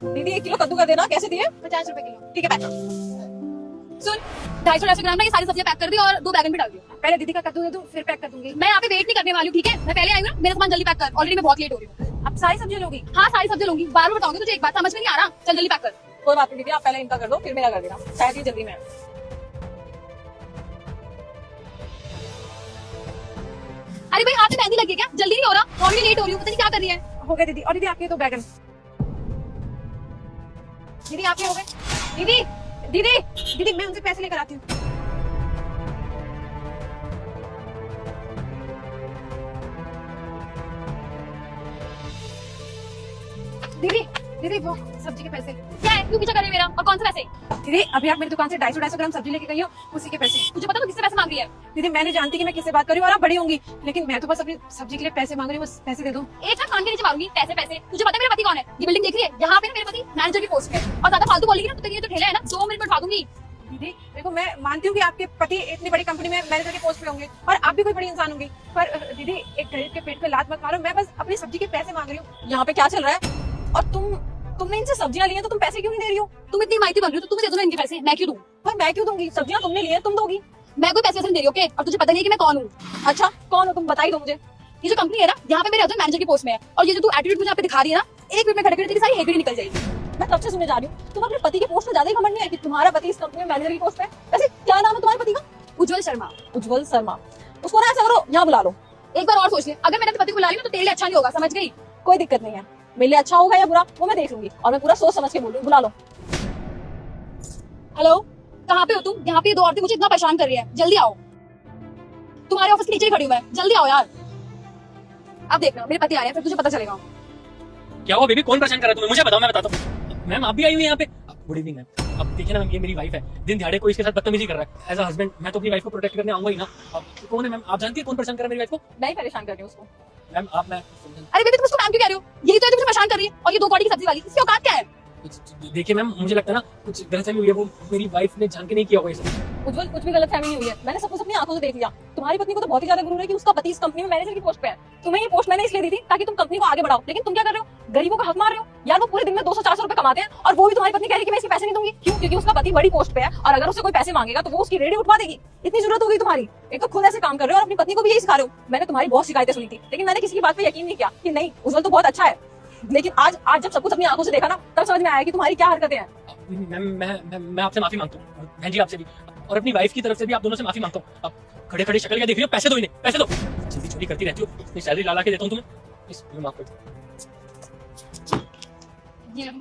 दीदी 1 किलो कद्दू कर देना। कैसे दिए? 50 रुपए किलो। ठीक है पैक। सुन 250 ग्राम ना ये सारी सब्जियां पैक कर दी और 2 बैगन भी डाल दियो। पहले दीदी का कद्दू दे दूं फिर पैक कर दूंगी। मैं यहाँ पे वेट नहीं करने वाली हूँ, ठीक है? मैं पहले आई हूँ ना, मेरा सामान जल्दी पैक कर। ऑलरेडी मैं बहुत लेट हो रही हूँ। अब सारी सब्जी लोगी? हाँ सारी सब्जियां लूंगी। बार बार बताऊंगी तुझे, एक बात समझ में नहीं आ रहा। चल जल्दी पैक कर। कोई बात नहीं दीदी, आप पहले इनका कर दो फिर मेरा कर देना, शायद ये जल्दी में है। अरे भाई हाथ में मेहंदी लगी है क्या? जल्दी नहीं हो रहा, ऑलरेडी लेट हो रही हूँ, पता नहीं क्या कर रही है। हो गए दीदी। और दीदी आपके 2 बैगन। दीदी आपके हो गए। दीदी दीदी दीदी मैं उनसे पैसे लेकर आती हूँ। दीदी दीदी वो सब्जी के पैसे। क्या है? क्यों पीछा कर रही है मेरा? और कौन से पैसे? दीदी अभी आप मेरी दुकान से 250 ग्राम सब्जी लेके गई हो, उसी के पैसे। तुझे पता है किससे पैसे मांग रही है? दीदी मैं नहीं जानती कि मैं किससे बात कर रही हूँ और आप बड़ी होंगी, लेकिन मैं तो बस अपनी सब्जी के लिए पैसे मांग रही हूँ, बस पैसे दे दो। एक कान के नीचे मारूंगी। पैसे पैसे, तुझे पता है मेरा पति कौन है? ये बिल्डिंग देख रही है, यहाँ पे ना मेरे पति मैनेजर की पोस्ट पे है। और ज्यादा फालतू बोलेगी ना तो तेरी ये जो ठेला है ना 2 मिनट में उठा दूंगी। दीदी देखो मैं मानती हूँ कि आपके पति इतनी बड़ी कंपनी में मैनेजर के पोस्ट पे होंगे और आप भी कोई बड़ी इंसान होंगी, पर दीदी एक गरीब के पेट पे लात मत मारो। मैं बस अपनी सब्जी के पैसे मांग रही हूँ। यहाँ पे क्या चल रहा है? और तुमने इनसे सब्जियां ली हैं तो तुम पैसे क्यों नहीं दे रही हो? तुम इतनी माइती बन रही हो तो तुम्हें दे दो ना इनके पैसे, मैं क्यों दूं? पर मैं क्यों दूंगी? सब्जियां तुमने ली हैं, तुम दोगी। मैं कोई पैसे वैसे नहीं दे रही, ओके? और तुझे पता नहीं है कि मैं कौन हूँ। अच्छा कौन हो तुम? बता ही दो मुझे। ये जो कंपनी है ना, यहाँ पे मेरे हस्बैंड मैनेजर की पोस्ट में है, और ये जो तू एटीट्यूड मुझे यहाँ पे दिखा रही है ना, 1 मिनट में खड़े खड़े तेरी सारी हेकड़ी निकल जाएगी। मैं तब से सुने जा रही हूँ तुम अपने पति के पोस्ट में ज्यादा ही घमंड नहीं है कि तुम्हारा पति इस कंपनी में मैनेजर की पोस्ट पे है। वैसे क्या नाम है तुम्हारे पति का? उज्जवल शर्मा। उज्जवल शर्मा। उसको ना ऐसा करो, यहाँ बुला लो। एक बार और सोच ले, अगर मैंने अपने पति को बुला लिया तो तेरे लिए अच्छा नहीं होगा, समझ गई? कोई दिक्कत नहीं है, मेरे लिए अच्छा होगा या बुरा वो मैं देख लूंगी, और मैं पूरा सोच समझ के बोल रही हूँ। बुला लो। हेलो, कहाँ पे हो तुम? यहाँ पे 2 औरतें मुझे इतना परेशान कर रही है, जल्दी आओ। तुम्हारे ऑफिस के नीचे ही खड़ी हूँ मैं, जल्दी आओ यार। अब देखना मेरे पति आ रहे हैं, फिर तुझे पता चलेगा। क्या हुआ बेबी? कौन परेशान कर रहा है तुम्हें? मुझे बताओ, मैं बताता हूँ। मैम आप भी आई हुई यहाँ पे? Good evening ma'am. अब देखिए ना मैम, ये मेरी वाइफ है, दिन दिहाड़े कोई इसके साथ बदतमीजी कर रहा है। एज अ हस्बैंड मैं तो अपनी वाइफ को प्रोटेक्ट करने आऊंगा ही ना। अब कौन है मैम? आप जानती है कौन परेशान कर रहा है मेरी वाइफ को? मैं ही परेशान कर रही हूँ उसको। मैम आप मैं अरे बेबी तुम उसको मैम क्यों कह रहे हो? यही तो है जो मुझे परेशान कर रही है, और ये 2 कौड़ी की सब्जी वाली, इसकी औकात क्या है? देखिए मैम, मुझे लगता है ना कुछ गलतफहमी हुई है, वो मेरी वाइफ ने जान के नहीं किया होगा ये सब। उज्जवल कुछ भी गलत फहमी नहीं हुई है, मैंने सब कुछ अपनी आंखों से देख लिया। तुम्हारी पत्नी को तो बहुत ही ज्यादा गुरूर है कि उसका पति इस कंपनी में मैनेजर की पोस्ट पे है। तुम्हें ये पोस्ट मैंने इसलिए दी थी ताकि तुम कंपनी को आगे बढ़ाओ, लेकिन तुम क्या कर रहे हो? गरीबों का हक मार रहे हो यार। वो पूरे दिन में 200-400 रुपए कमाते हैं और वो भी तुम्हारी पत्नी कह रही है कि मैं इसके पैसे नहीं दूंगी। क्यों? क्योंकि उसका पति बड़ी पोस्ट पे है और अगर उससे कोई पैसे मांगेगा तो वो उसकी रेडी उठवा देगी। इतनी जरूरत होगी तुम्हारी? एक तो खुद ऐसे काम कर रहे हो और अपनी पत्नी को भी यही सिखा रहे हो। मैंने तुम्हारी बहुत शिकायतें सुनी थी, लेकिन मैंने किसी की बात पे यकीन नहीं किया कि नहीं उज्जवल तो बहुत अच्छा है। लेकिन आज जब सब कुछ अपनी आंखों से देखा ना, तब समझ में आया कि तुम्हारी क्या हरकतें हैं। मैम मैं आपसे माफी मांगता हूँ, बहन जी आपसे भी, और अपनी वाइफ की तरफ से भी आप दोनों से माफी मांगता हूँ। अब खड़े खड़े शक्ल क्या देख रही हो? पैसे दो इन्हें, पैसे दो। चोरी चोरी करती रहती हो, इतनी सैलरी ला के देता हूँ तुम्हें, प्लीज माफ कर दो। ये